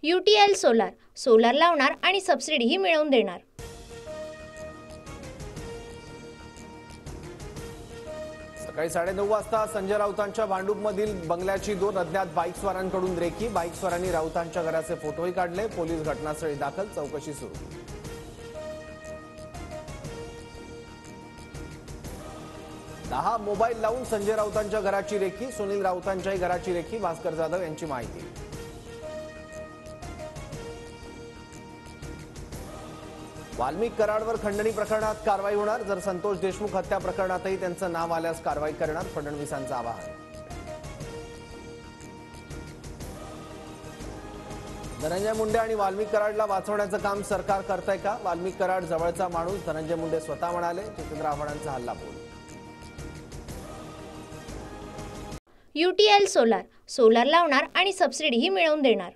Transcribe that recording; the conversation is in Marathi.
UTL सोलार सोलार लावणार आणि सबसिडीही मिळवून देणार। सकाळी 9:30 वाजता संजय राऊतांच्या भांडूपमधील बंगल्याची 2 अज्ञात बाईकस्वारांकडून रेकी। बाईकस्वारांनी राऊतांच्या घराचे फोटोही काढले। पोलीस घटनास्थळी दाखल, चौकशी सुरू। 10 मोबाईल लावून संजय राऊतांच्या घराची रेकी। सुनील राऊतांच्याही घराची रेकी। भास्कर जाधव यांची माहिती। वाल्मिक कराडवर खंडणी प्रकरणात कारवाई होणार। जर संतोष देशमुख हत्या प्रकरणातही त्यांचं नाव आल्यास कारवाई करणार, फडणवीसांचं आवाहन। धनंजय मुंडे आणि वाल्मिक कराडला वाचवण्याचं काम सरकार करतंय का? वाल्मिक कराड जवळचा माणूस धनंजय मुंडे स्वतः म्हणाले। जितेंद्र आव्हाडांचा हल्लाबोल। UTL सोलार सोलार लावणार आणि सबसिडीही मिळवून देणार।